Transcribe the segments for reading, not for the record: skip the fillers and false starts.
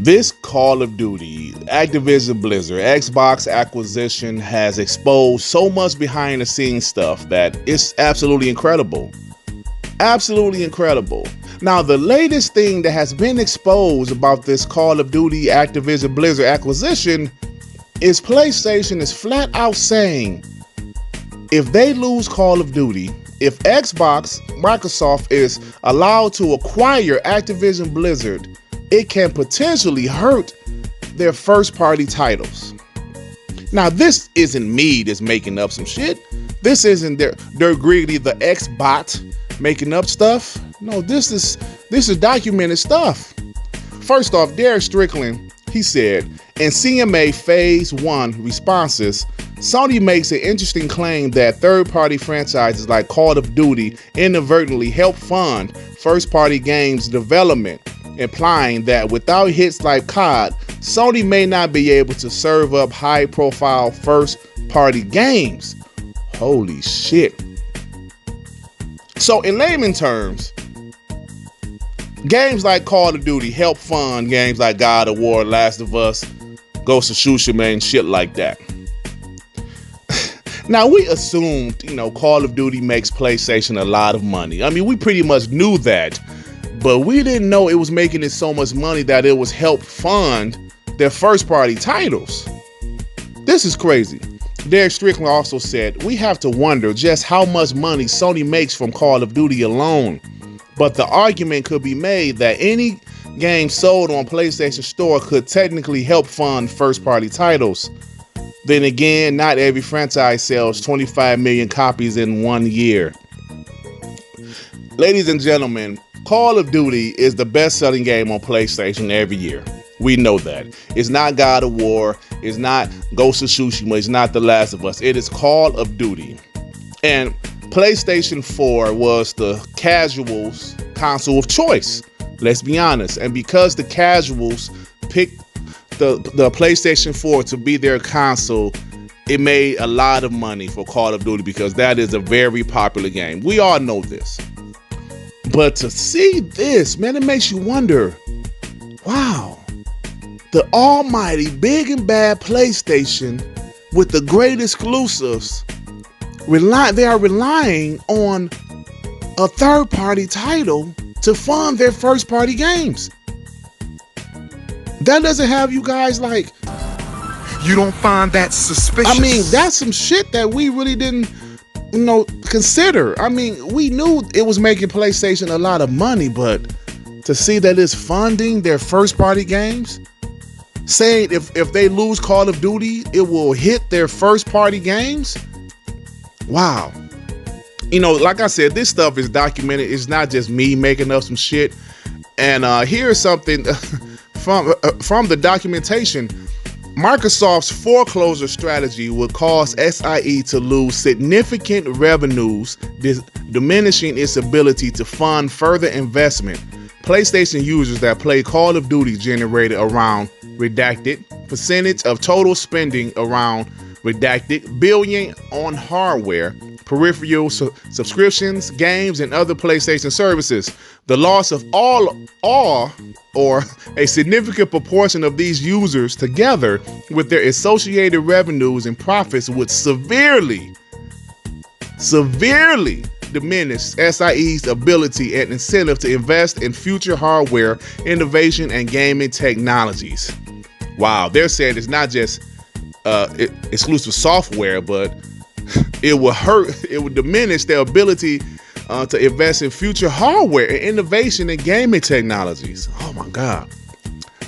This Call of Duty, Activision Blizzard, Xbox acquisition has exposed so much behind the scenes stuff that it's absolutely incredible. Absolutely incredible. Now, the latest thing that has been exposed about this Call of Duty Activision Blizzard acquisition is PlayStation is flat out saying if they lose Call of Duty, if Microsoft is allowed to acquire Activision Blizzard, it can potentially hurt their first-party titles. Now, this isn't me that's making up some shit. This isn't Durt Griggity, the Xbot, making up stuff. No, this is documented stuff. First off, Derek Strickland, he said, in CMA Phase 1 responses, Sony makes an interesting claim that third-party franchises like Call of Duty inadvertently help fund first-party games development, implying that without hits like COD, Sony may not be able to serve up high-profile first-party games. Holy shit. So in layman terms, games like Call of Duty help fund games like God of War, Last of Us, Ghost of Tsushima, and shit like that. Now, we assumed, Call of Duty makes PlayStation a lot of money. I mean, we pretty much knew that. But we didn't know it was making it so much money that it was help fund their first-party titles. This is crazy. Derek Strickland also said, we have to wonder just how much money Sony makes from Call of Duty alone. But the argument could be made that any game sold on PlayStation Store could technically help fund first-party titles. Then again, not every franchise sells 25 million copies in 1 year. Ladies and gentlemen, Call of Duty is the best-selling game on PlayStation every year. We know that. It's not God of War. It's not Ghost of Tsushima. It's not The Last of Us. It is Call of Duty. And PlayStation 4 was the casuals' console of choice. Let's be honest. And because the casuals picked the PlayStation 4 to be their console, it made a lot of money for Call of Duty because that is a very popular game. We all know this. But to see this, man, it makes you wonder, wow, the almighty big and bad PlayStation with the great exclusives, they are relying on a third-party title to fund their first-party games. That doesn't have you guys like... You don't find that suspicious? I mean, that's some shit that we really didn't... consider. I mean, we knew it was making PlayStation a lot of money, but to see that it's funding their first-party games, saying if they lose Call of Duty, it will hit their first-party games. Wow. Like I said, this stuff is documented. It's not just me making up some shit. And here's something from the documentation. Microsoft's foreclosure strategy would cause SIE to lose significant revenues, diminishing its ability to fund further investment. PlayStation users that play Call of Duty generated around redacted percentage of total spending around redacted billion on hardware, peripheral subscriptions, games, and other PlayStation services. The loss of all or a significant proportion of these users together with their associated revenues and profits would severely diminish SIE's ability and incentive to invest in future hardware, innovation, and gaming technologies. Wow, they're saying it's not just exclusive software, but it would diminish their ability to invest in future hardware and innovation and gaming technologies. Oh my God.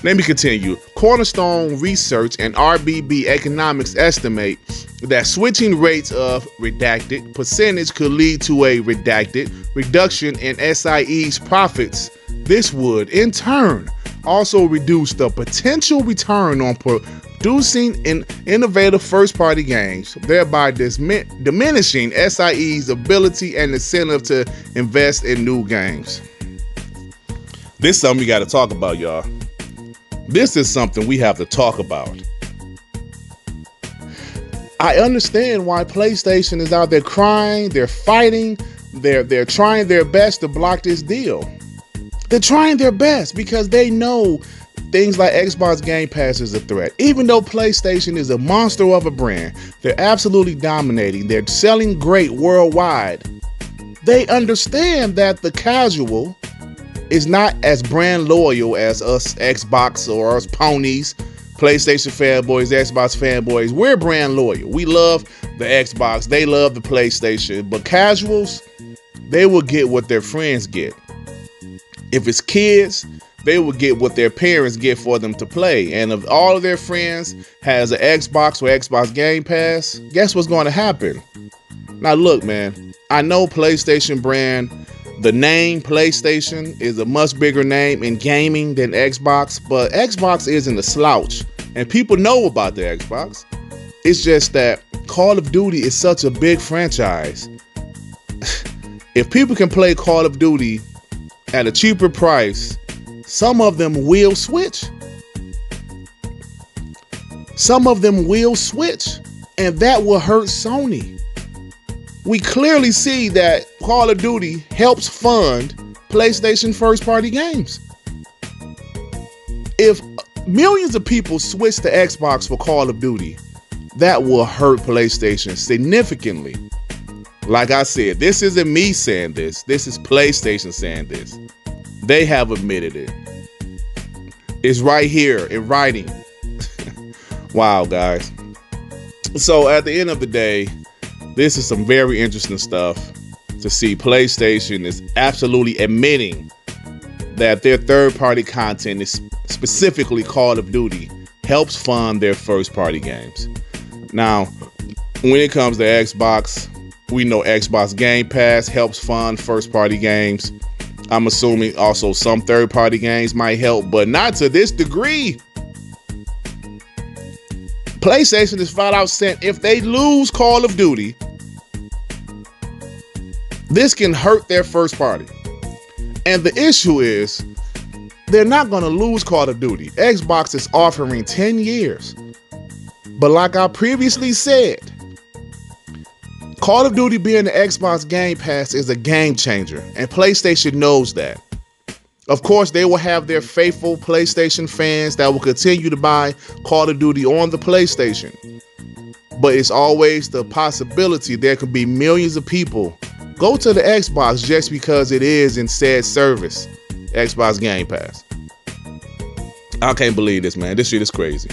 Let me continue. Cornerstone Research and RBB Economics estimate that switching rates of redacted percentage could lead to a redacted reduction in SIE's profits. This would, in turn, also reduce the potential return on producing innovative first-party games, thereby diminishing SIE's ability and incentive to invest in new games. This is something we got to talk about, y'all. This is something we have to talk about. I understand why PlayStation is out there crying, they're fighting, they're trying their best to block this deal. They're trying their best because they know Things like Xbox Game Pass is a threat. Even though PlayStation is a monster of a brand, they're absolutely dominating. They're selling great worldwide. They understand that the casual is not as brand loyal as us Xbox or us ponies, PlayStation fanboys, Xbox fanboys. We're brand loyal. We love the Xbox. They love the PlayStation. But casuals, they will get what their friends get. If it's kids, they will get what their parents get for them to play. And if all of their friends has an Xbox or Xbox Game Pass, guess what's going to happen? Now look, man, I know PlayStation brand, the name PlayStation is a much bigger name in gaming than Xbox, but Xbox isn't a slouch. And people know about the Xbox. It's just that Call of Duty is such a big franchise. If people can play Call of Duty at a cheaper price, some of them will switch. Some of them will switch, and that will hurt Sony. We clearly see that Call of Duty helps fund PlayStation first-party games. If millions of people switch to Xbox for Call of Duty, that will hurt PlayStation significantly. Like I said, this isn't me saying this. This is PlayStation saying this. They have admitted it. It's right here in writing. Wow, guys. So at the end of the day, this is some very interesting stuff to see. PlayStation is absolutely admitting that their third-party content, is specifically Call of Duty, helps fund their first-party games. Now, when it comes to Xbox, we know Xbox Game Pass helps fund first-party games. I'm assuming also some third-party games might help, but not to this degree. PlayStation is flat out saying if they lose Call of Duty, this can hurt their first party. And the issue is, they're not going to lose Call of Duty. Xbox is offering 10 years. But like I previously said, Call of Duty being the Xbox Game Pass is a game changer, and PlayStation knows that. Of course, they will have their faithful PlayStation fans that will continue to buy Call of Duty on the PlayStation. But it's always the possibility there could be millions of people go to the Xbox just because it is in said service, Xbox Game Pass. I can't believe this, man. This shit is crazy.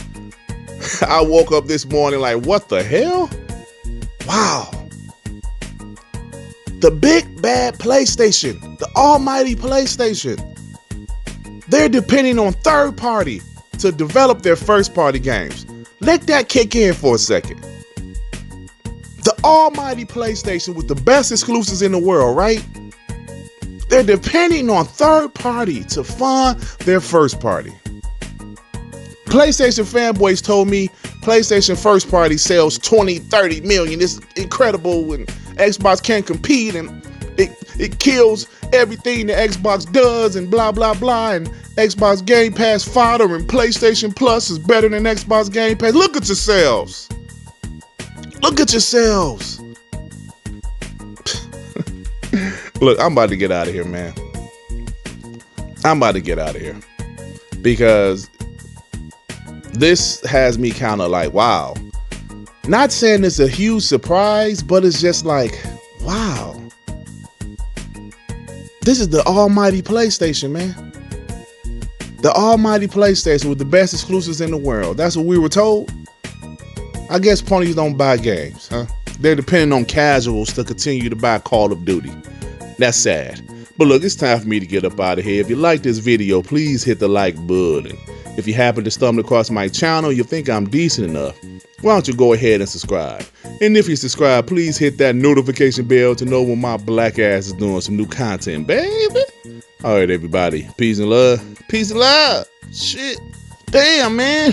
I woke up this morning like, what the hell? Wow. The big bad PlayStation, the almighty PlayStation, they're depending on third party to develop their first party games. Let that kick in for a second. The almighty PlayStation with the best exclusives in the world, right? They're depending on third party to fund their first party. PlayStation fanboys told me PlayStation first party sells 20, 30 million. It's incredible, and Xbox can't compete, and it kills everything that Xbox does, and blah, blah, blah, and Xbox Game Pass fodder, and PlayStation Plus is better than Xbox Game Pass. Look at yourselves. Look at yourselves. Look, I'm about to get out of here, man. I'm about to get out of here. Because this has me kind of like, wow. Not saying it's a huge surprise, but it's just like, wow. This is the almighty PlayStation, man. The almighty PlayStation with the best exclusives in the world. That's what we were told. I guess ponies don't buy games, huh? They're depending on casuals to continue to buy Call of Duty. That's sad. But look, it's time for me to get up out of here. If you like this video, please hit the like button. If you happen to stumble across my channel, you think I'm decent enough, why don't you go ahead and subscribe? And if you subscribe, please hit that notification bell to know when my black ass is doing some new content, baby. All right, everybody. Peace and love. Peace and love. Shit. Damn, man.